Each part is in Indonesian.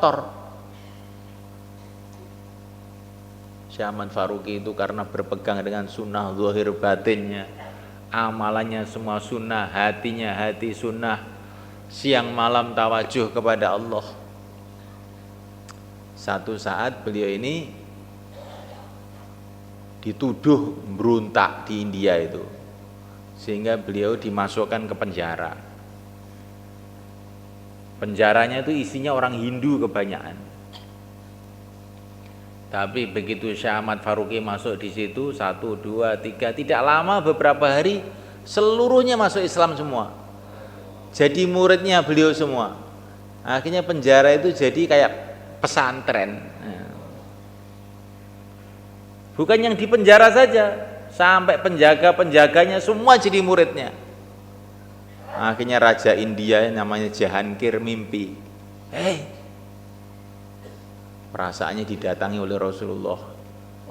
kotor. Syekh Ahmad Faruqi itu karena berpegang dengan sunnah zahir batinnya, amalannya semua sunnah, hatinya hati sunnah, siang malam tawajuh kepada Allah. Satu saat beliau ini dituduh berontak di India itu, sehingga beliau dimasukkan ke penjara. Penjaranya itu isinya orang Hindu kebanyakan. Tapi begitu Syekh Ahmad Faruqi masuk di situ, 1, 2, 3, tidak lama beberapa hari seluruhnya masuk Islam semua. Jadi muridnya beliau semua. Akhirnya penjara itu jadi kayak pesantren. Bukan yang di penjara saja, sampai penjaga-penjaganya semua jadi muridnya. Akhirnya Raja India namanya Jahangir mimpi. Perasaannya didatangi oleh Rasulullah.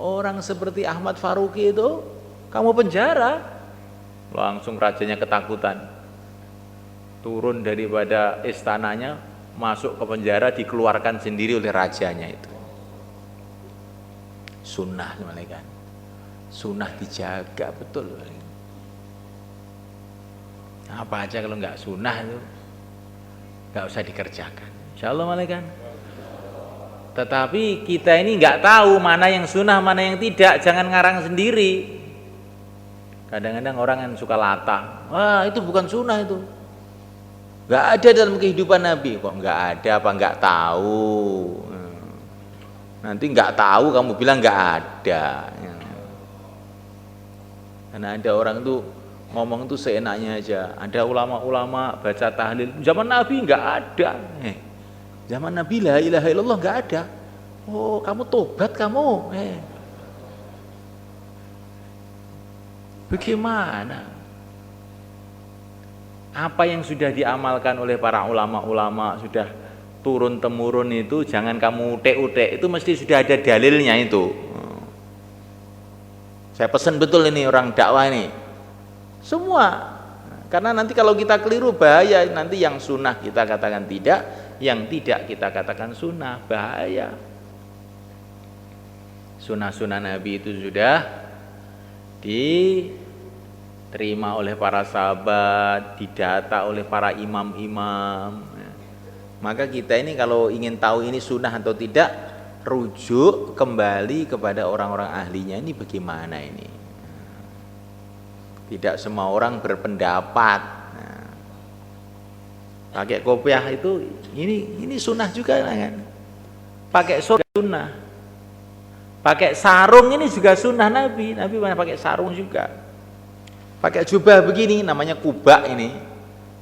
Orang seperti Ahmad Faruqi itu kamu penjara. Langsung rajanya ketakutan. Turun daripada istananya, masuk ke penjara, dikeluarkan sendiri oleh rajanya itu. Sunnah malaikat. Sunnah dijaga betul. Apa aja kalau nggak sunnah itu nggak usah dikerjakan. Insyaallah malaikat. Tetapi kita ini nggak tahu mana yang sunnah, mana yang tidak. Jangan ngarang sendiri. Kadang-kadang orang yang suka latah, wah itu bukan sunnah itu, nggak ada dalam kehidupan Nabi. Kok nggak ada apa nggak tahu? Nanti nggak tahu kamu bilang nggak ada. Karena ada orang tuh ngomong tuh seenaknya aja. Ada ulama-ulama baca tahlil, zaman Nabi nggak ada. Zaman Nabi la ilaha illallah nggak ada. Oh kamu tobat kamu. Bagaimana? Apa yang sudah diamalkan oleh para ulama-ulama sudah turun temurun itu jangan kamu utek-utek, itu mesti sudah ada dalilnya itu. Saya pesan betul ini orang dakwah ini. Semua. Karena nanti kalau kita keliru bahaya, nanti yang sunnah kita katakan tidak, yang tidak kita katakan sunnah, bahaya. Sunnah-sunnah Nabi itu sudah diterima oleh para sahabat, didata oleh para imam-imam. Maka kita ini kalau ingin tahu ini sunnah atau tidak, rujuk kembali kepada orang-orang ahlinya. Ini bagaimana ini? Tidak semua orang berpendapat. Pakai kopiah itu ini sunnah juga kan? Pakai sunnah. Pakai sarung ini juga sunnah Nabi. Nabi banyak pakai sarung juga. Pakai jubah begini namanya kubak ini.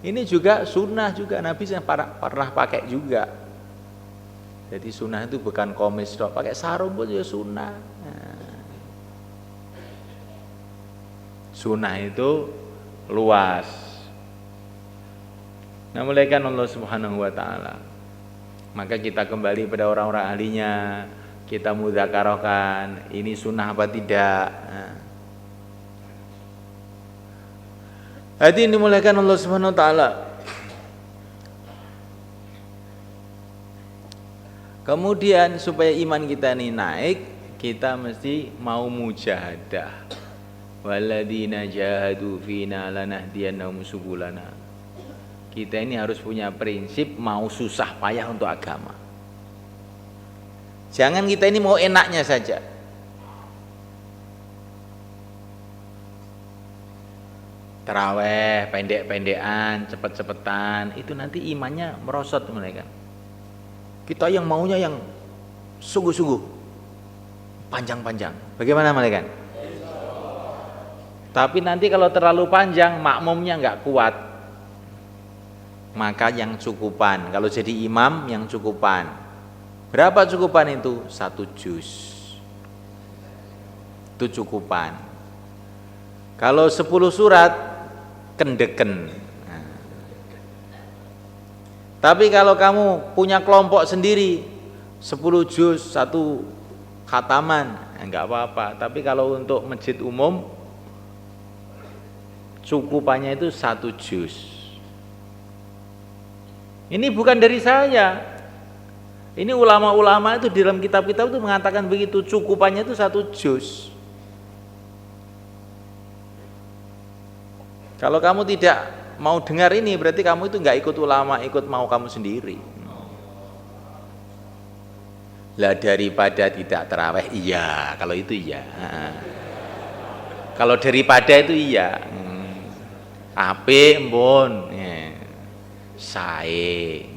Ini juga sunnah juga. Nabi pernah pakai juga. Jadi sunnah itu bukan komis dok. Pakai sarung pun juga sunnah. Sunnah itu luas. Nah, mulaikan Allah Subhanahu wa taala. Maka kita kembali pada orang-orang ahlinya. Kita mudzakarahkan ini sunnah apa tidak. Hati dimulaikan Allah Subhanahu wa taala. Kemudian supaya iman kita ini naik, kita mesti mau mujahadah. Walladzina jahadu fina lanahdiyannahum subulana. Kita ini harus punya prinsip mau susah payah untuk agama. Jangan kita ini mau enaknya saja. Taraweh, pendek-pendekan, cepet-cepetan, itu nanti imannya merosot mereka. Kita yang maunya yang sungguh-sungguh, panjang-panjang. Bagaimana mereka? Tapi nanti kalau terlalu panjang, makmumnya nggak kuat. Maka yang cukupan. Kalau jadi imam, yang cukupan. Berapa cukupan itu? 1 juz. Itu cukupan. Kalau 10 surat, kendeken. Tapi kalau kamu punya kelompok sendiri 10 juz, 1 khataman, enggak apa-apa. Tapi kalau untuk masjid umum cukupannya itu 1 juz. Ini bukan dari saya. Ini ulama-ulama itu di dalam kitab-kitab itu mengatakan begitu, cukupannya itu 1 juz. Kalau kamu tidak mau dengar ini, berarti kamu itu nggak ikut ulama, ikut mau kamu sendiri. Lah daripada tidak terawih, iya, kalau itu iya. Kalau daripada itu iya. Ape mbon, sae.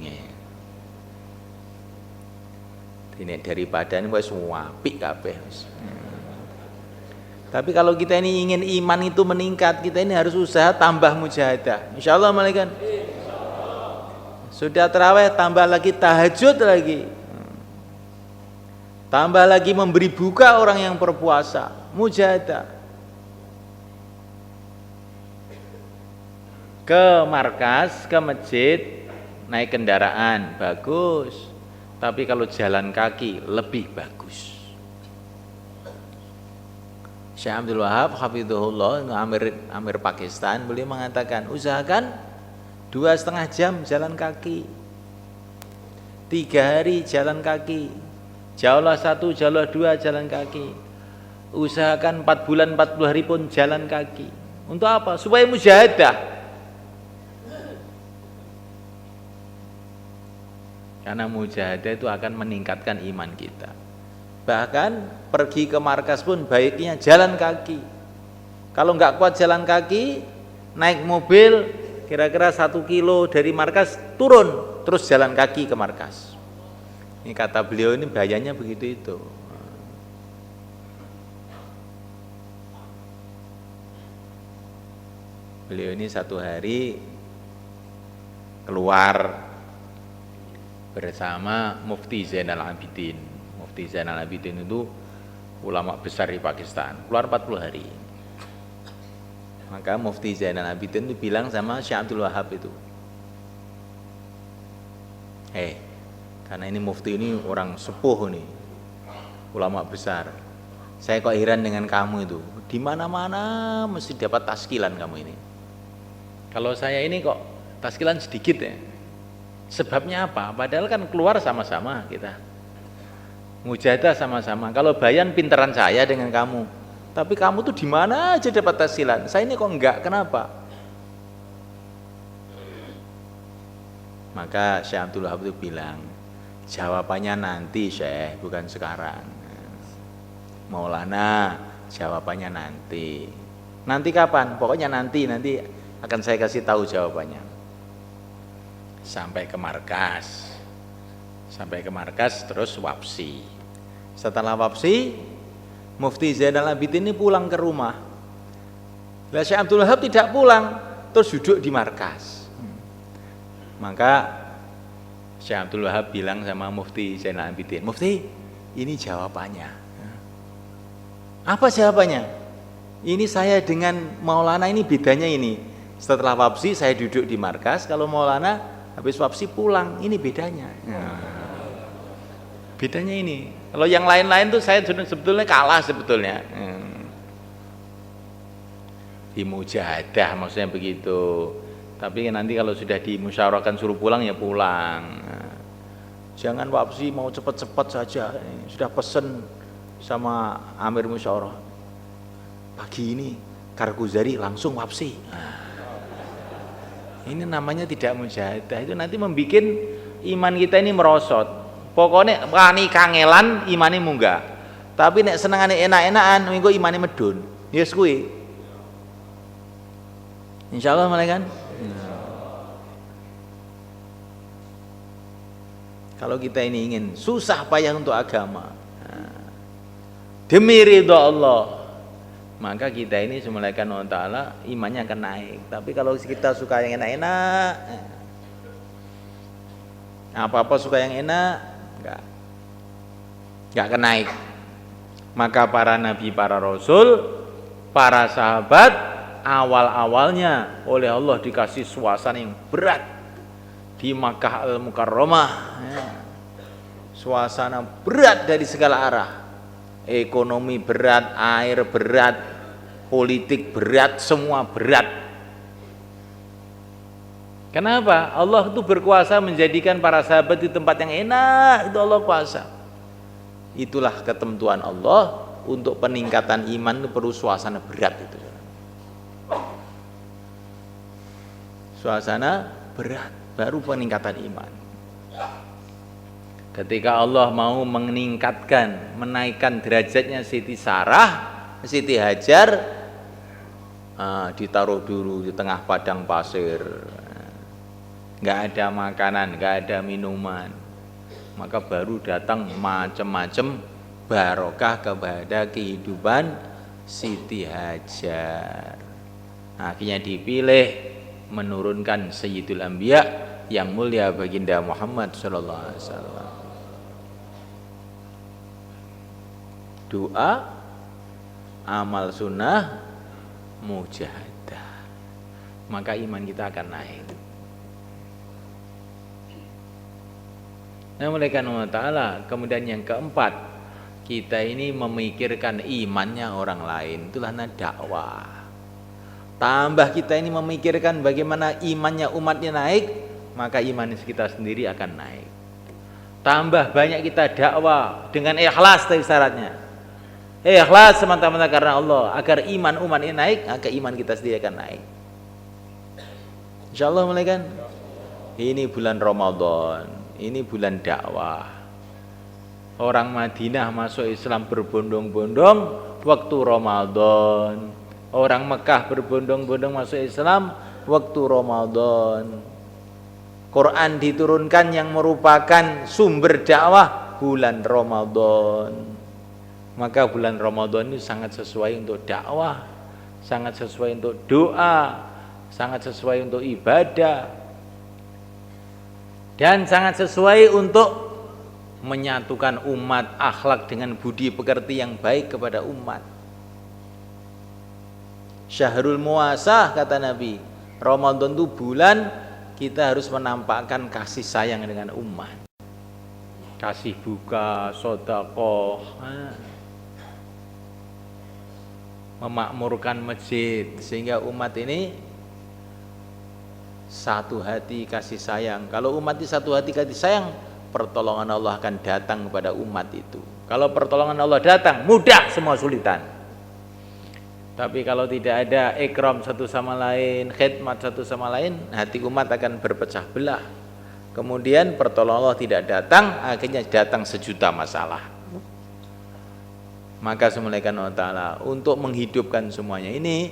Ini daripada ini wis apik kabeh. Tapi kalau kita ini ingin iman itu meningkat, kita ini harus usaha tambah mujahadah. Insyaallah malaikat. Sudah tarawih, tambah lagi tahajud lagi. Tambah lagi memberi buka orang yang berpuasa, mujahadah. Ke markas, ke masjid, naik kendaraan, bagus. Tapi kalau jalan kaki lebih bagus. Syekh Abdul Wahab hafizahullah, Amir Pakistan, beliau mengatakan usahakan 2,5 jam jalan kaki, 3 hari jalan kaki, jauhlah 1, jauhlah 2 jalan kaki. Usahakan 4 bulan 40 hari pun jalan kaki. Untuk apa? Supaya mujahadah. Karena mujahadah itu akan meningkatkan iman kita. Bahkan pergi ke markas pun baiknya jalan kaki. Kalau nggak kuat jalan kaki, naik mobil kira-kira 1 kilo dari markas, turun terus jalan kaki ke markas. Ini kata beliau, ini bahayanya begitu itu. Beliau ini 1 hari keluar bersama Mufti Zainal Abidin. Mufti Zainal Abidin itu ulama besar di Pakistan, keluar 40 hari. Maka Mufti Zainal Abidin itu bilang sama Syekh Abdul Wahab itu, karena ini Mufti ini orang sepuh nih, ulama besar. Saya kok heran dengan kamu itu, di mana-mana mesti dapat taskilan kamu ini. Kalau saya ini kok taskilan sedikit ya. Sebabnya apa? Padahal kan keluar sama-sama kita, mujahadah sama-sama. Kalau bayan pinteran saya dengan kamu, tapi kamu tuh di mana aja dapat taskilan, saya ini kok enggak, kenapa? Maka Syekh Abdul Wahab itu bilang, jawabannya nanti Syekh, bukan sekarang. Maulana, jawabannya nanti. Nanti kapan? Pokoknya nanti akan saya kasih tahu jawabannya. Sampai ke markas terus wapsi. Setelah wapsi, Mufti Zainal Abidin ini pulang ke rumah. Lah Syekh Abdul Wahab tidak pulang, terus duduk di markas. Maka Syekh Abdul Wahab bilang sama Mufti Zainal Abidin, Mufti, ini jawabannya. Apa jawabannya? Ini saya dengan Maulana ini bedanya ini. Setelah wapsi saya duduk di markas, kalau Maulana habis wapsi pulang, ini bedanya. Bedanya ini. Kalau yang lain-lain tuh saya sebetulnya kalah sebetulnya. Di mujahadah maksudnya begitu. Tapi nanti kalau sudah dimusyawarahkan suruh pulang ya pulang. Jangan wapsi mau cepat-cepat saja. Sudah pesen sama Amir Musyawarah, pagi ini Karguzari langsung wapsi. Ini namanya tidak mujahadah, itu nanti membuat iman kita ini merosot. Pokoknya wani kangelan imane munggah. Tapi nek senengane enak-enakan mengko imane medun. Yes kuwi. Insyaallah malaikat. Kalau kita ini ingin susah payah untuk agama, demi ridha Allah, maka kita ini semulaikan Allah Ta'ala imannya akan naik. Tapi kalau kita suka yang enak-enak, apa-apa suka yang enak, enggak akan naik. Maka para nabi, para rasul, para sahabat awal-awalnya oleh Allah dikasih suasana yang berat di Makkah Al-Mukarramah, suasana berat dari segala arah. Ekonomi berat, air berat, politik berat, semua berat. Kenapa? Allah itu berkuasa menjadikan para sahabat di tempat yang enak, itu Allah kuasa. Itulah ketentuan Allah, untuk peningkatan iman itu perlu suasana berat itu. Suasana berat baru peningkatan iman. Ketika Allah mau meningkatkan, menaikkan derajatnya Siti Sarah, Siti Hajar, ditaruh dulu di tengah padang pasir, nggak ada makanan, nggak ada minuman, maka baru datang macam-macam barokah kepada kehidupan Siti Hajar. Akhirnya dipilih menurunkan Sayyidul Anbiya yang mulia baginda Muhammad sallallahu alaihi wasallam. Doa, amal sunnah, mujahadah, maka iman kita akan naik. Nah, oleh karena ta'ala, kemudian yang keempat, kita ini memikirkan imannya orang lain, itulah dakwah. Tambah kita ini memikirkan bagaimana imannya umatnya naik, maka iman kita sendiri akan naik. Tambah banyak kita dakwah dengan ikhlas tadi syaratnya. Ikhlas semata-mata karena Allah, agar iman umat ini naik, maka iman kita sendiri akan naik. Insyaallah, mulai kan? Ini bulan Ramadan, ini bulan dakwah. Orang Madinah masuk Islam berbondong-bondong waktu Ramadan. Orang Mekah berbondong-bondong masuk Islam waktu Ramadan. Quran diturunkan yang merupakan sumber dakwah bulan Ramadan. Maka bulan Ramadan ini sangat sesuai untuk dakwah, sangat sesuai untuk doa, sangat sesuai untuk ibadah, dan sangat sesuai untuk menyatukan umat, akhlak dengan budi pekerti yang baik kepada umat. Syahrul Muasah, kata Nabi, Ramadan itu bulan kita harus menampakkan kasih sayang dengan umat, kasih buka, sedekah, memakmurkan masjid, sehingga umat ini satu hati kasih sayang. Kalau umat ini satu hati kasih sayang, pertolongan Allah akan datang kepada umat itu. Kalau pertolongan Allah datang, mudah semua kesulitan. Tapi kalau tidak ada ikram satu sama lain, khidmat satu sama lain, hati umat akan berpecah belah. Kemudian pertolongan Allah tidak datang, akhirnya datang sejuta masalah. Maka semulaikan Allah Ta'ala, untuk menghidupkan semuanya ini,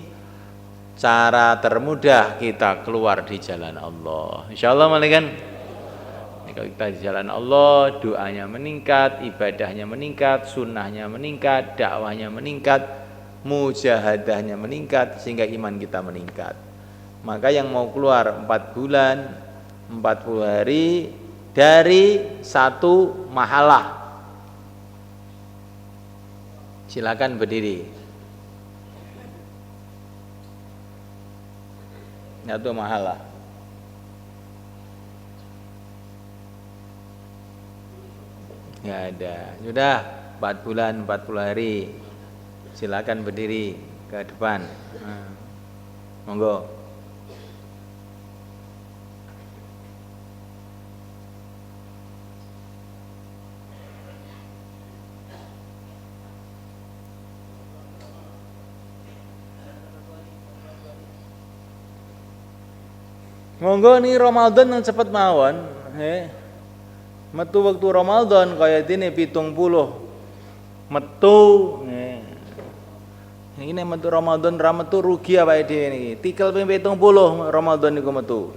cara termudah kita keluar di jalan Allah. Insyaallah, malaikan. Kalau kita di jalan Allah, doanya meningkat, ibadahnya meningkat, sunnahnya meningkat, dakwahnya meningkat, mujahadahnya meningkat, sehingga iman kita meningkat. Maka yang mau keluar 4 bulan 40 hari dari satu mahalah, silakan berdiri. Satu mahalah. Nggak ada. Sudah 4 bulan 40 hari. Silakan berdiri ke depan. Monggo. Monggo nih Ramadan yang cepat mawon, metu waktu Ramadan kaya dene 70 metu, ini metu Ramadan ra metu rugi awake dhewe niki. Tikel ping 70 Ramadan niku metu.